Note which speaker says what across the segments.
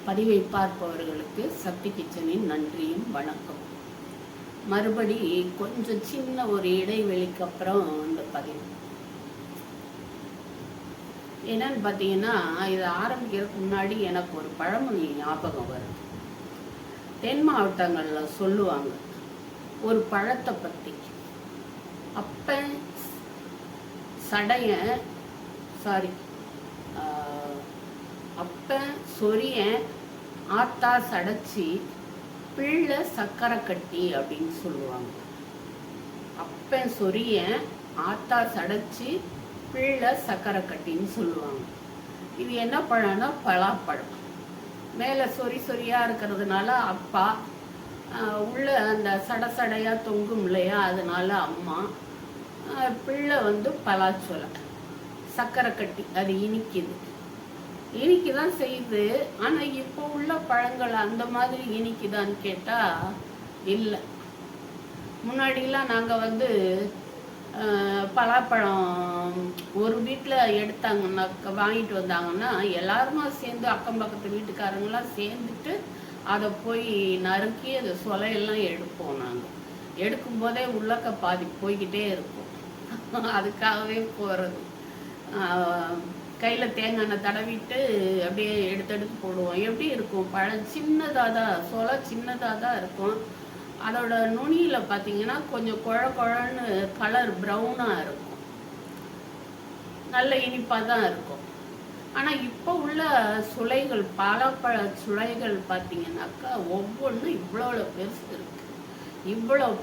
Speaker 1: பதிவை பார்ப்பவர்களுக்கு சக்தி கிச்சனின் நன்றியும் வணக்கம். மறுபடி கொஞ்சம் சின்ன ஒரு இடைவெளிக்கு அப்புறம் இந்த பதிவு என்னன்னு பார்த்தீங்கன்னா, இதை ஆரம்பிக்கிறதுக்கு முன்னாடி எனக்கு ஒரு பழமொழி ஞாபகம் வருது. தென் மாவட்டங்களில் சொல்லுவாங்க ஒரு பழத்தை பற்றி, அப்பன் சடையன் சாரி அப்பன் சொரியன் ஆத்தா சடைச்சி பிள்ளை சக்கரை கட்டி அப்படின்னு சொல்லுவாங்க. அப்பன் சொரியன் ஆத்தா சடைச்சி பிள்ளை சக்கரை கட்டின்னு சொல்லுவாங்க. இது என்ன பழம்னா பலாப்பழம். மேலே சொறி சொரியாக இருக்கிறதுனால அப்பா, உள்ள அந்த சடையாக தொங்கும் இல்லையா, அதனால அம்மா, பிள்ளை பலாச்சொலை சக்கரை கட்டி. அது இனிக்குதான் செய்யுது. ஆனால் இப்போ உள்ள பழங்கள் அந்த மாதிரி இனிக்குதான்னு கேட்டால் இல்லை. முன்னாடிலாம் நாங்கள் பலாப்பழம் ஒரு வீட்டில் எடுத்தாங்கன்னா, வாங்கிட்டு வந்தாங்கன்னா எல்லாருமா சேர்ந்து அக்கம் பக்கத்து வீட்டுக்காரங்களாம் சேர்ந்துட்டு அதை போய் நறுக்கி அதை சொலையெல்லாம் எடுப்போம். நாங்கள் எடுக்கும்போதே உள்ளக்க பாதி போய்கிட்டே இருக்கும். அதுக்காகவே போகிறது. கையில் தேங்காய் எண்ணெய் தடவிட்டு அப்படியே எடுத்து போடுவோம். எப்படி இருக்கும் பழம்? சின்னதாக தான், சொலை சின்னதாக தான் இருக்கும். அதோட நுனியில் பார்த்தீங்கன்னா கொஞ்சம் குழன்னு கலர் ப்ரௌனாக இருக்கும். நல்ல இனிப்பாக தான் இருக்கும். ஆனால் இப்போ உள்ள சுளைகள், பலாப்பழ சுளைகள் பார்த்தீங்கன்னாக்கா ஒவ்வொன்றும் இவ்வளோ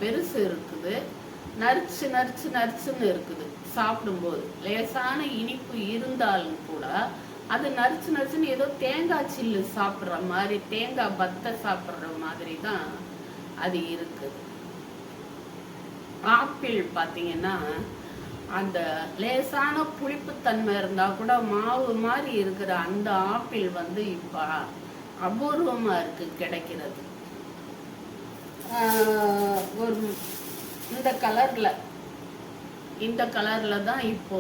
Speaker 1: பெருசு இருக்குது. நரிச்சுன்னு இருக்குது. சாப்பிடும்போது லேசான இனிப்பு இருந்தாலும் கூட அது நரிச்சுன்னு ஏதோ தேங்காய் சில்லு சாப்பிட்ற மாதிரி, தேங்காய் பத்தை சாப்பிட்ற மாதிரி தான் அது இருக்குது. ஆப்பிள் பார்த்தீங்கன்னா அந்த லேசான புளிப்புத்தன்மை இருந்தால் கூட மாவு மாதிரி இருக்கிற அந்த ஆப்பிள் இப்போ அபூர்வமாக இருக்குது கிடைக்கிறது. ஒரு இந்த கலரில் தான் இப்போ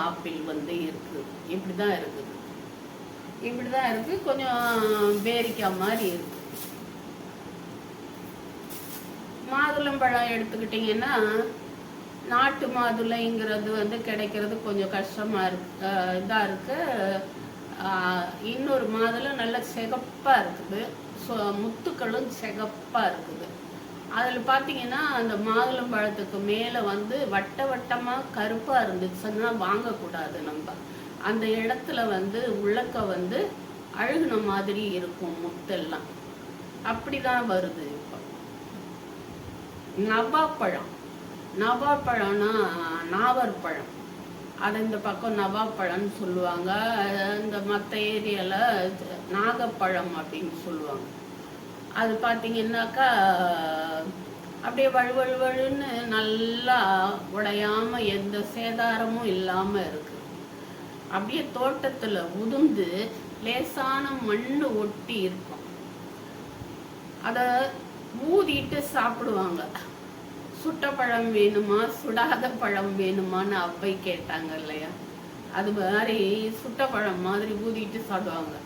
Speaker 1: ஆப்பிள் இருக்குது. இப்படி தான் இருக்குது. கொஞ்சம் பேரிக்காய் மாதிரி இருக்கு. மாதுளம்பழம் எடுத்துக்கிட்டிங்கன்னா நாட்டு மாதுளைங்கிறது கிடைக்கிறது கொஞ்சம் கஷ்டமாக இதாக இருக்கு. இன்னொரு மாதுளை நல்ல சிகப்பாக இருக்குது. முத்துக்களும் சிகப்பாக இருக்குது. அதில் பார்த்தீங்கன்னா அந்த மாதுளம்பழத்துக்கு மேலே வட்டமாக கருப்பாக இருந்துச்சுன்னா வாங்கக்கூடாது. நம்ம அந்த இடத்துல உள்ளக்க அழுகுன மாதிரி இருக்கும் முத்தெல்லாம். அப்படி தான் வருது. இப்போ நவாப்பழம்னா நாவற்பழம். அது இந்த பக்கம் நவாப்பழம்னு சொல்லுவாங்க. இந்த மற்ற ஏரியாவில் நாகப்பழம் அப்படின்னு சொல்லுவாங்க. அது பார்த்தீங்கன்னாக்கா அப்படியே வழுவழுன்னு நல்லா உடையாம எந்த சேதாரமும் இல்லாமல் இருக்கு. அப்படியே தோட்டத்தில் உதிர்ந்து லேசான மண்ணு ஒட்டி இருக்கும். அதை ஊதிட்டு சாப்பிடுவாங்க. சுட்ட பழம் வேணுமா சுடாத பழம் வேணுமான்னு அவ்வை கேட்டாங்க இல்லையா, அது மாதிரி சுட்ட பழம் மாதிரி ஊதிட்டு சாப்பிடுவாங்க.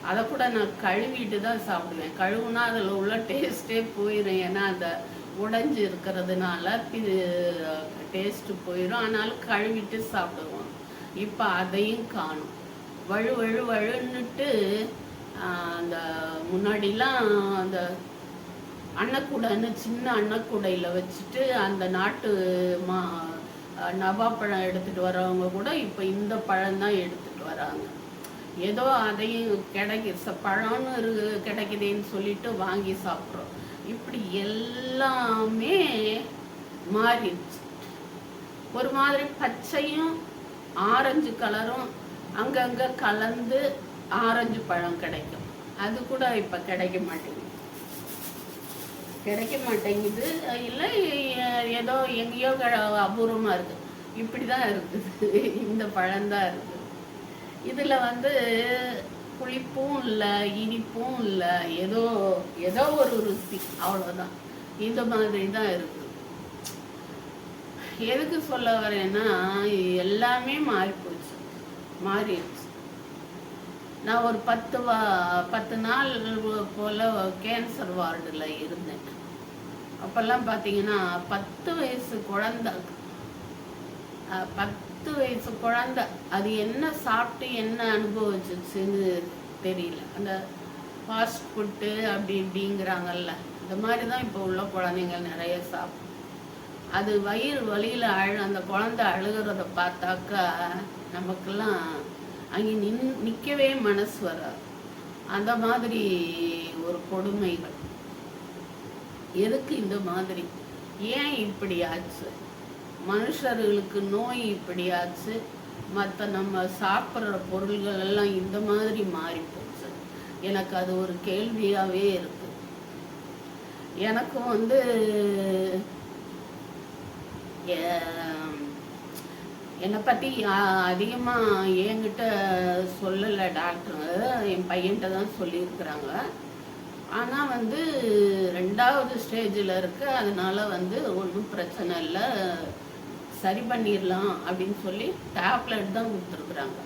Speaker 1: அதை கூட நான் கழுவிட்டு தான் சாப்பிடுவேன். கழுவுனா அதில் உள்ள டேஸ்ட்டே போயிடும். ஏன்னா அந்த உடைஞ்சி இருக்கிறதுனால டேஸ்ட்டு போயிடும். ஆனாலும் கழுவிட்டு சாப்பிடுவோம். இப்போ அதையும் காணும். வழுன்னுட்டு அந்த முன்னாடிலாம் அந்த அன்னக்கூடைன்னு சின்ன அன்னக்கூடையில் வச்சுட்டு அந்த நாட்டு நவாப்பழம் எடுத்துகிட்டு வரவங்க கூட இப்போ இந்த பழம்தான் எடுத்துகிட்டு வராங்க. ஏதோ அதையும் பழம்னு கிடைக்குதுன்னு சொல்லிட்டு வாங்கி சாப்பிட்றோம். இப்படி எல்லாமே மாறிடுச்சு. ஒரு மாதிரி பச்சையும் ஆரஞ்சு கலரும் அங்கங்கே கலந்து ஆரஞ்சு பழம் கிடைக்கும். அது கூட இப்போ கிடைக்க மாட்டேங்குது. இல்லை ஏதோ எங்கேயோ அபூர்வமாக இருக்குது. இப்படி தான் இருக்குது. இந்த பழம்தான் இருக்குது. இதில் புளிப்பும் இல்லை, இனிப்பும் இல்லை, ஏதோ ஒரு ருசி, அவ்வளோதான். இந்த மாதிரி தான் இருக்குது. எதுக்கு சொல்ல வரேன்னா எல்லாமே மாறிடுச்சு. நான் ஒரு 10 நாள் போல் கேன்சர் வார்டில் இருந்தேன். அப்போல்லாம் பார்த்தீங்கன்னா 10 வயசு குழந்தை 10 வயசு குழந்தை அது என்ன சாப்பிட்டு என்ன அனுபவிச்சிச்சுன்னு தெரியல. அந்த ஃபாஸ்ட் ஃபுட்டு அப்படி இப்படிங்கிறாங்கல்ல, இந்த மாதிரி தான் இப்போ உள்ள குழந்தைங்க நிறைய சாப்பிடும். அது வயிறு வலியில் அந்த குழந்தை அழுகிறத பார்த்தாக்கா நமக்கெல்லாம் அங்கே நிற்கவே மனசு வராது. அந்த மாதிரி ஒரு கொடுமைகள். எதுக்கு இந்த மாதிரி? ஏன் இப்படி ஆச்சு? மனுஷர்களுக்கு நோய் இப்படி ஆச்சு, மற்ற நம்ம சாப்பிட்ற பொருள்கள் எல்லாம் இந்த மாதிரி மாறி போச்சு. எனக்கு அது ஒரு கேள்வியாகவே இருக்கு. எனக்கும் என்னை பற்றி அதிகமாக என்கிட்ட சொல்லலை டாக்டருங்க, என் பையன்கிட்ட தான் சொல்லியிருக்கிறாங்க. ஆனால் 2வது ஸ்டேஜில் இருக்கு, அதனால ஒன்றும் பிரச்சனை இல்லை, சரி பண்ணிடலாம் அப்படின்னு சொல்லி டேப்லெட் தான் கொடுத்துருக்குறாங்க.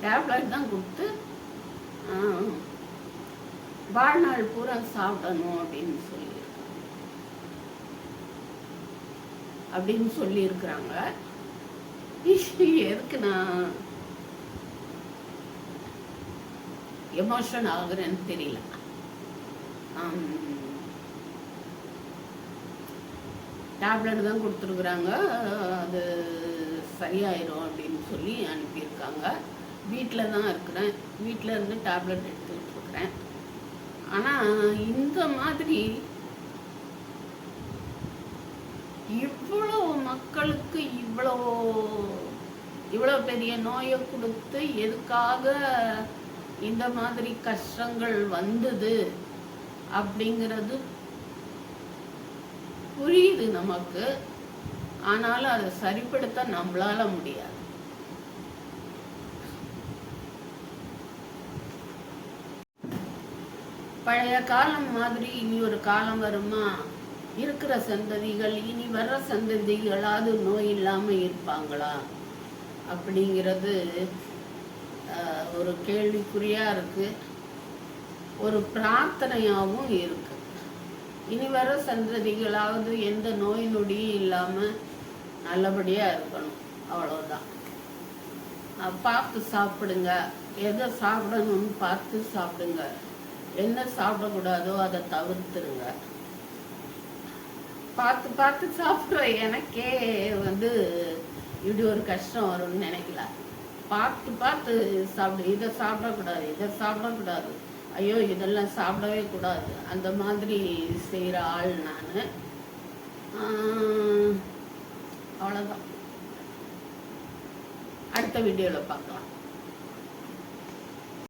Speaker 1: டேப்லெட் தான் கொடுத்து வாழ்நாள் பூரா சாப்பிடணும் அப்படின்னு சொல்லியிருக்கிறாங்க. எதுக்கு நான் எமோஷன் ஆகுறேன்னு தெரியல. டேப்லெட் தான் கொடுத்துருக்குறாங்க, அது சரியாயிரும் அப்படின்னு சொல்லி அனுப்பியிருக்காங்க. வீட்டில் தான் இருக்கிறேன், வீட்டில் இருந்து டேப்லெட் எடுத்துக்கிட்டு இருக்கிறேன். ஆனால் இந்த மாதிரி இவ்வளோ மக்களுக்கு இவ்வளோ பெரிய நோயை கொடுத்து எதுக்காக இந்த மாதிரி கஷ்டங்கள் வந்தது அப்படிங்கிறது புரியுது நமக்கு. ஆனாலும் அதை சரிப்படுத்த நம்மளால முடியாது. பழைய காலம் மாதிரி இனி ஒரு காலம் வருமா? இருக்கிற சந்ததிகள் இனி வர்ற சந்ததிகளாவது நோய் இல்லாமல் இருப்பாங்களா அப்படிங்கிறது ஒரு கேள்விக்குறியாக இருக்கு, ஒரு பிரார்த்தனையாகவும் இருக்கு. இனி வர சந்ததிகளாவது எந்த நோய் நொடியும் இல்லாமல் நல்லபடியாக இருக்கணும், அவ்வளோதான். பார்த்து சாப்பிடுங்க, எதை சாப்பிடணும்னு பார்த்து சாப்பிடுங்க, என்ன சாப்பிடக்கூடாதோ அதை தவிர்த்துருங்க. பார்த்து பார்த்து சாப்பிட்ற எனக்கே இப்படி ஒரு கஷ்டம் வரும்னு நினைக்கல. பார்த்து பார்த்து சாப்பிடு, இதை சாப்பிடக்கூடாது, இதை சாப்பிடக்கூடாது, ஐயோ இதெல்லாம் சாப்பிடவே கூடாது, அந்த மாதிரி செய்கிற ஆள் நான். அவ்வளோதான். அடுத்த வீடியோவில் பார்க்கலாம்.